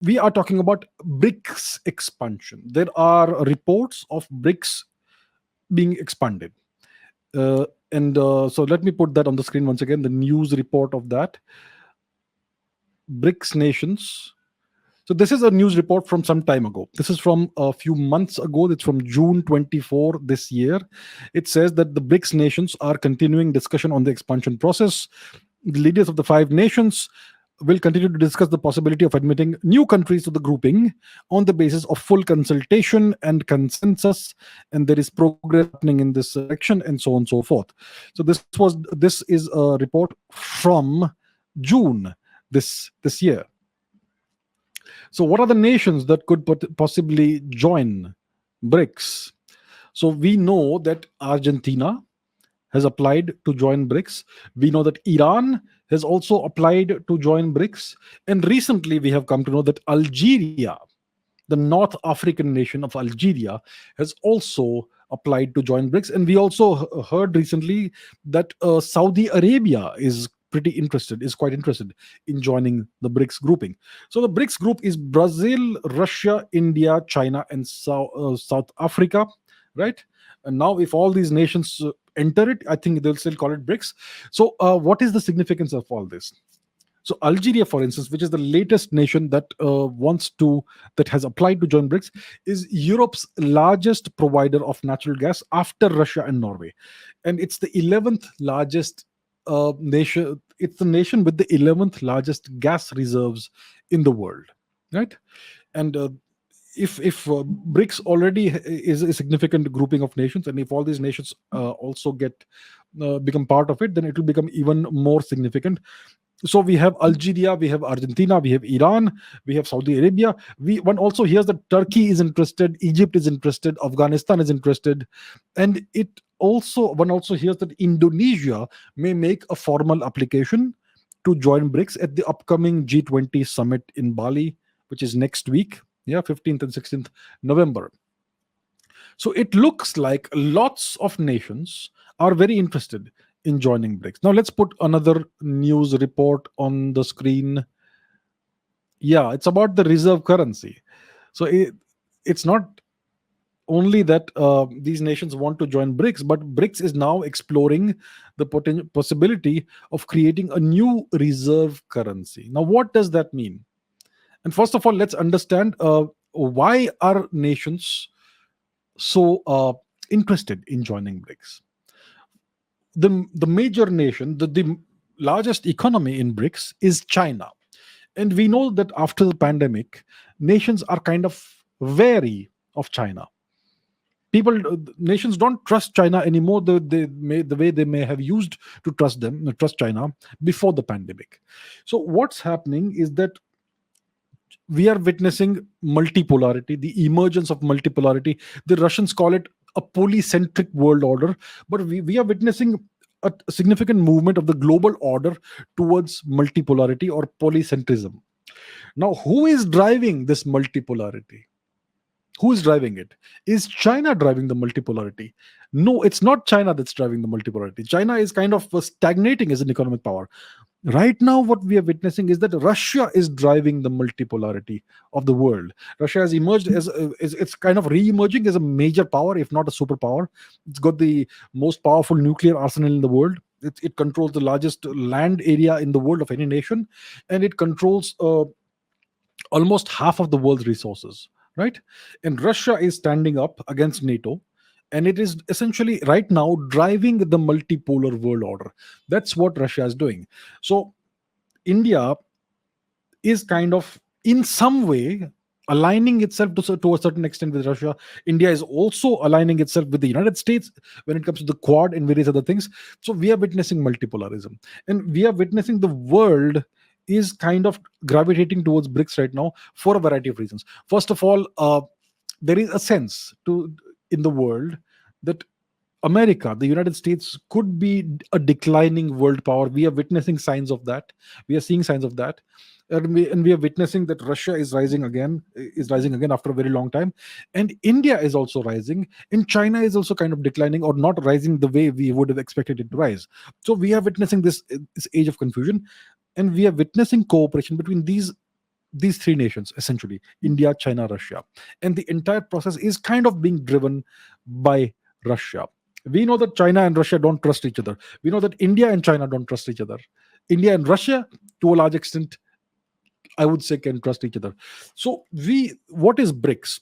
we are talking about BRICS expansion. There are reports of BRICS being expanded. So let me put that on the screen once again. The news report of that BRICS nations. So this is a news report from some time ago. This is from a few months ago. It's from June 24 this year. It says that the BRICS nations are continuing discussion on the expansion process. The leaders of the five nations will continue to discuss the possibility of admitting new countries to the grouping on the basis of full consultation and consensus, and there is progress happening in this direction, and so on and so forth. So this is a report from June this year. So, what are the nations that could possibly join BRICS? So, we know that Argentina has applied to join BRICS. We know that Iran has also applied to join BRICS. And recently, we have come to know that Algeria, the North African nation of Algeria, has also applied to join BRICS. And we also heard recently that Saudi Arabia is quite interested in joining the BRICS grouping. So the BRICS group is Brazil, Russia, India, China, and South Africa, right? And now, if all these nations enter it, I think they'll still call it BRICS. So, what is the significance of all this? So Algeria, for instance, which is the latest nation that has applied to join BRICS, is Europe's largest provider of natural gas after Russia and Norway, and it's the 11th largest nation. It's the nation with the 11th largest gas reserves in the world, right? And if BRICS already is a significant grouping of nations, and if all these nations also become part of it, then it will become even more significant. So we have Algeria, we have Argentina, we have Iran, we have Saudi Arabia. One also hears that Turkey is interested, Egypt is interested, Afghanistan is interested, and one also hears that Indonesia may make a formal application to join BRICS at the upcoming G20 summit in Bali, which is next week, 15th and 16th November. So it looks like lots of nations are very interested in joining BRICS. Now let's put another news report on the screen. Yeah, it's about the reserve currency. So it's not only that these nations want to join BRICS, but BRICS is now exploring the possibility of creating a new reserve currency. Now, what does that mean? And first of all, let's understand why are nations so interested in joining BRICS. The major nation, the largest economy in BRICS is China. And we know that after the pandemic, nations are kind of wary of China. Nations don't trust China anymore the way they may have used to trust China before the pandemic. So what's happening is that we are witnessing multipolarity, the emergence of multipolarity. The Russians call it a polycentric world order, but we are witnessing a significant movement of the global order towards multipolarity or polycentrism. Now, who is driving this multipolarity? Who is driving it? Is China driving the multipolarity? No, it's not China that's driving the multipolarity. China is kind of stagnating as an economic power. Right now, what we are witnessing is that Russia is driving the multipolarity of the world. Russia has emerged it's kind of re-emerging as a major power, if not a superpower. It's got the most powerful nuclear arsenal in the world. It controls the largest land area in the world of any nation, and it controls almost half of the world's resources, right? And Russia is standing up against NATO, and it is essentially right now driving the multipolar world order. That's what Russia is doing. So India is kind of in some way aligning itself to a certain extent with Russia. India is also aligning itself with the United States when it comes to the Quad and various other things. So we are witnessing multipolarism, and we are witnessing the world is kind of gravitating towards BRICS right now for a variety of reasons. First of all, there is a sense in the world that America, the United States, could be a declining world power. We are witnessing signs of that. We are seeing signs of that. And we are witnessing that Russia is rising again after a very long time. And India is also rising. And China is also kind of declining or not rising the way we would have expected it to rise. So we are witnessing this age of confusion. And we are witnessing cooperation between these these three nations, essentially India, China, Russia. And the entire process is kind of being driven by Russia. We know that China and Russia don't trust each other. We know that India and China don't trust each other. India and Russia, to a large extent, I would say, can trust each other. So, what is BRICS?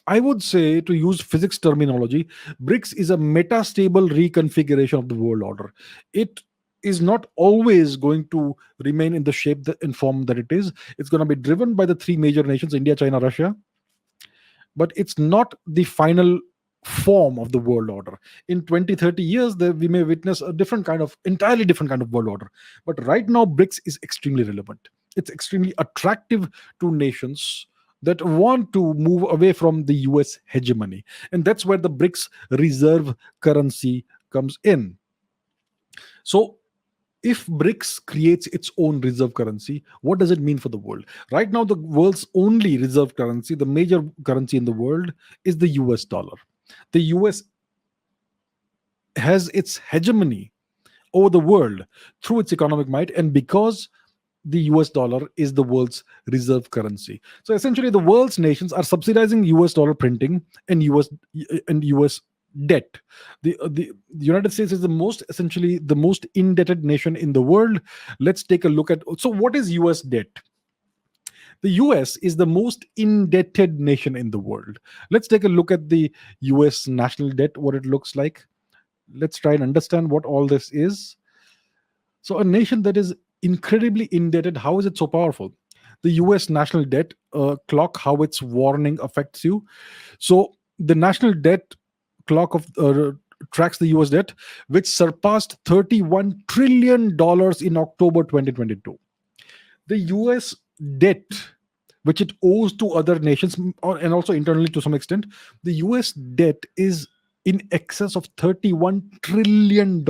I would say, to use physics terminology, BRICS is a metastable reconfiguration of the world order. It is not always going to remain in the shape and form that it is. It's going to be driven by the three major nations, India, China, Russia, but it's not the final form of the world order. In 20, 30 years, we may witness a entirely different kind of world order. But right now, BRICS is extremely relevant. It's extremely attractive to nations that want to move away from the US hegemony. And that's where the BRICS reserve currency comes in. So, if BRICS creates its own reserve currency, what does it mean for the world? Right now, the world's only reserve currency, the major currency in the world, is the US dollar. The US has its hegemony over the world through its economic might, and because the US dollar is the world's reserve currency. So essentially, the world's nations are subsidizing US dollar printing and US debt. The United States is essentially the most indebted nation in the world. Let's take a look at, so what is US debt? The US is the most indebted nation in the world. Let's take a look at the US national debt, what it looks like. Let's try and understand what all this is. So, a nation that is incredibly indebted, how is it so powerful? The US national debt clock, how its warning affects you. So, the national debt clock tracks the US debt, which surpassed $31 trillion in October 2022. The US debt, which it owes to other nations and also internally to some extent, the US debt is in excess of $31 trillion.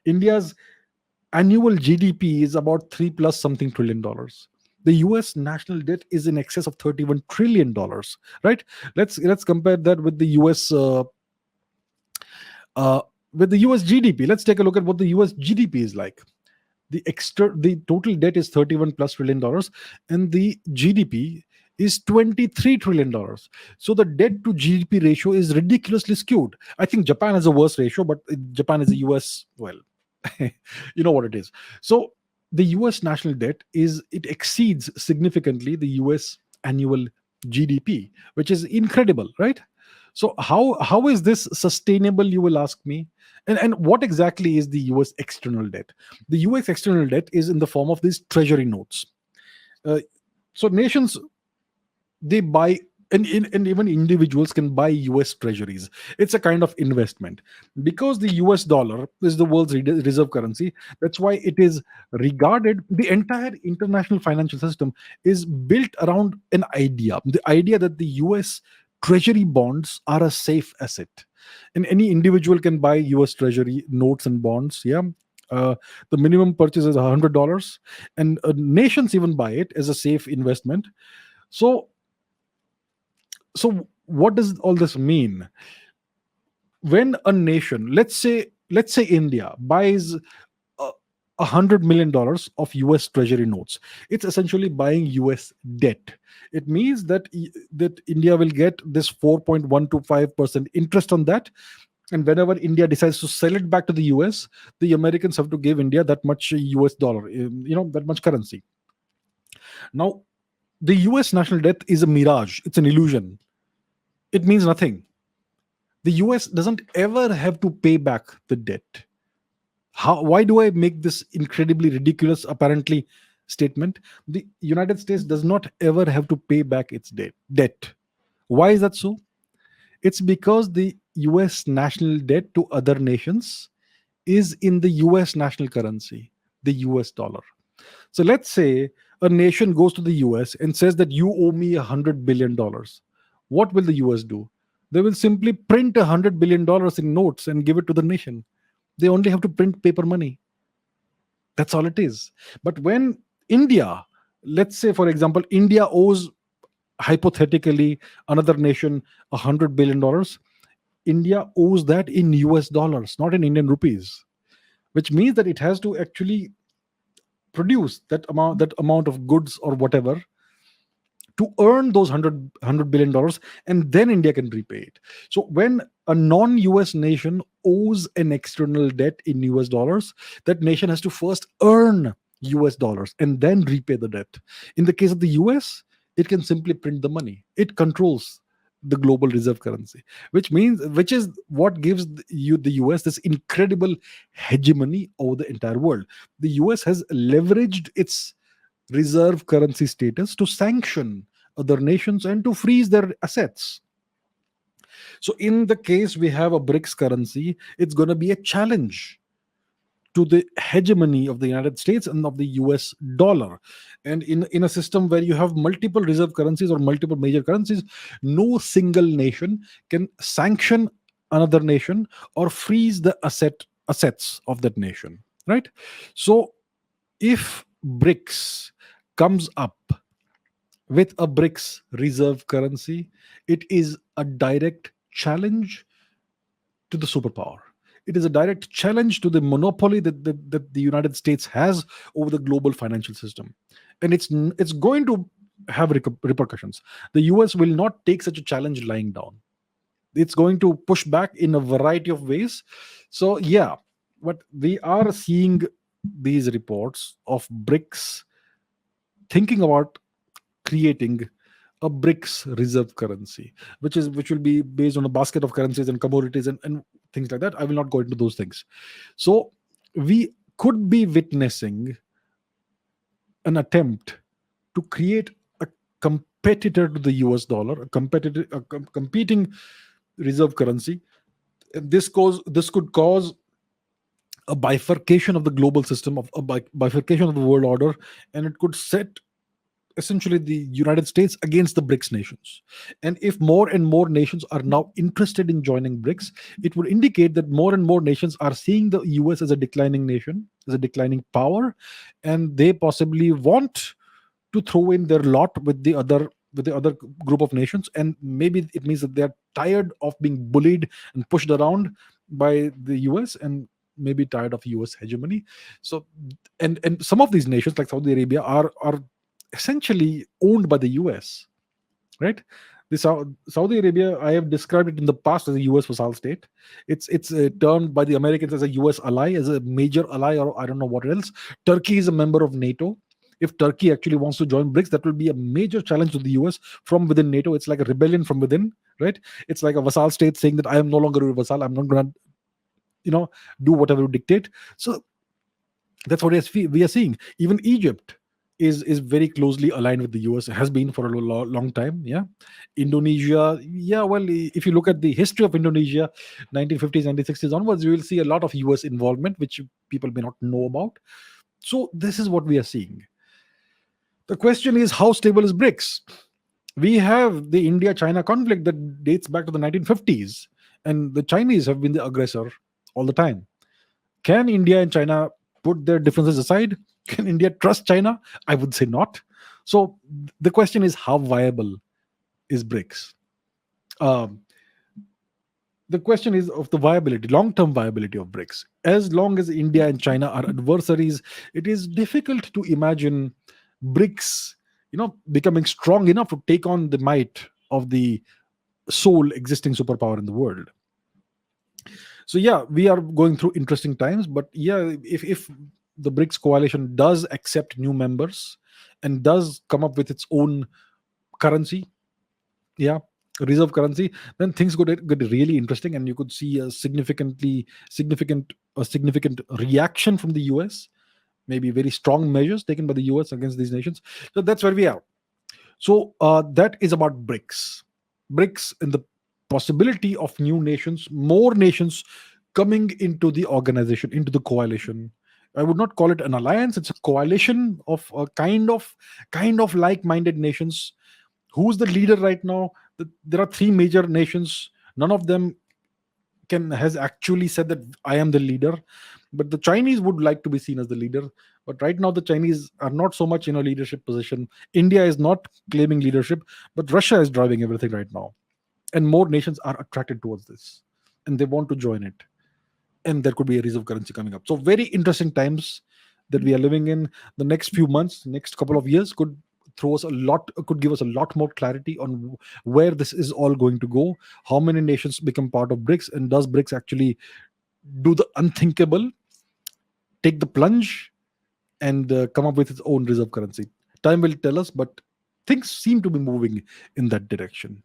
India's annual GDP is about 3 plus something trillion dollars. The US national debt is in excess of $31 trillion, right? Let's compare that with the US GDP. Let's take a look at what the US GDP is like. The total debt is 31 plus trillion dollars, and the GDP is $23 trillion. So the debt to GDP ratio is ridiculously skewed. I think Japan has a worse ratio, but Japan is a US, well, you know what it is. So the US national debt it exceeds significantly the US annual GDP, which is incredible, right? So how is this sustainable, you will ask me? And what exactly is the US external debt? The US external debt is in the form of these treasury notes. So nations, they buy, and even individuals can buy US treasuries. It's a kind of investment. Because the US dollar is the world's reserve currency, that's why it is regarded, the entire international financial system is built around an idea, the idea that the US treasury bonds are a safe asset. And any individual can buy US treasury notes and bonds. Yeah. The minimum purchase is $100, and nations even buy it as a safe investment. So what does all this mean? When a nation, let's say India buys $100 million of US treasury notes, it's essentially buying US debt. It means that India will get this 4.125% interest on that. And whenever India decides to sell it back to the US, the Americans have to give India that much US dollar, that much currency. Now, the US national debt is a mirage, it's an illusion. It means nothing. The US doesn't ever have to pay back the debt. Why do I make this incredibly ridiculous, apparently, statement? The United States does not ever have to pay back its debt. Why is that so? It's because the US national debt to other nations is in the US national currency, the US dollar. So let's say a nation goes to the US and says that you owe me $100 billion. What will the US do? They will simply print $100 billion in notes and give it to the nation. They only have to print paper money. That's all it is. But when India, let's say, for example, India owes hypothetically another nation $100 billion, India owes that in US dollars, not in Indian rupees, which means that it has to actually produce that amount of goods or whatever to earn those $100 billion, and then India can repay it. So when a non-US nation owes an external debt in US dollars, that nation has to first earn US dollars and then repay the debt. In the case of the US, it can simply print the money. It controls the global reserve currency, which is what gives the US this incredible hegemony over the entire world. The US has leveraged its reserve currency status to sanction other nations and to freeze their assets. So, in the case we have a BRICS currency, it's going to be a challenge to the hegemony of the United States and of the US dollar. And in a system where you have multiple reserve currencies or multiple major currencies, no single nation can sanction another nation or freeze the assets of that nation. Right? So if BRICS comes up with a BRICS reserve currency, it is a direct challenge to the superpower. It is a direct challenge to the monopoly that the United States has over the global financial system. And it's going to have repercussions. The US will not take such a challenge lying down. It's going to push back in a variety of ways. So, yeah, but we are seeing these reports of BRICS thinking about creating a BRICS reserve currency, which will be based on a basket of currencies and commodities and things like that. I will not go into those things. So we could be witnessing an attempt to create a competitor to the US dollar, competing reserve currency. And this could cause a bifurcation of the global system, of a bifurcation of the world order, and it could set essentially the United States against the BRICS nations. And if more and more nations are now interested in joining BRICS, it would indicate that more and more nations are seeing the US as a declining nation, as a declining power, and they possibly want to throw in their lot with the other group of nations. And maybe it means that they're tired of being bullied and pushed around by the US, and maybe tired of US hegemony. So and some of these nations like Saudi Arabia are essentially owned by the US, right? Saudi Arabia, I have described it in the past as a US vassal state. It's termed by the Americans as a US ally, as a major ally, or I don't know what else. Turkey is a member of NATO. If Turkey actually wants to join BRICS, that will be a major challenge to the US from within NATO. It's like a rebellion from within, right? It's like a vassal state saying that I am no longer a vassal. I'm not going to, do whatever you dictate. So that's what we are seeing. Even Egypt is very closely aligned with the US. It has been for a long time. Yeah. Indonesia, yeah, well, if you look at the history of Indonesia, 1950s, 1960s onwards, you will see a lot of US involvement, which people may not know about. So this is what we are seeing. The question is, how stable is BRICS? We have the India-China conflict that dates back to the 1950s, and the Chinese have been the aggressor all the time. Can India and China put their differences aside? Can India trust China? I would say not. So the question is, how viable is BRICS? The question is of the viability, long-term viability of BRICS. As long as India and China are adversaries, it is difficult to imagine BRICS, becoming strong enough to take on the might of the sole existing superpower in the world. So yeah, we are going through interesting times, but yeah, if the BRICS coalition does accept new members and does come up with its own currency, yeah, reserve currency, then things could get really interesting, and you could see a significant reaction from the US, maybe very strong measures taken by the US against these nations. So that's where we are. So that is about BRICS and the possibility of new nations, more nations coming into the organization, into the coalition. I would not call it an alliance. It's a coalition of a kind of like-minded nations. Who's the leader right now? There are three major nations. None of them has actually said that I am the leader, but the Chinese would like to be seen as the leader. But right now the Chinese are not so much in a leadership position. India is not claiming leadership, but Russia is driving everything right now, and more nations are attracted towards this, and they want to join it. And there could be a reserve currency coming up. So very interesting times. that we are living in, the next few months, next couple of years could give us a lot more clarity on where this is all going to go, how many nations become part of BRICS, and does BRICS actually do the unthinkable, take the plunge, and come up with its own reserve currency. Time will tell us, but things seem to be moving in that direction.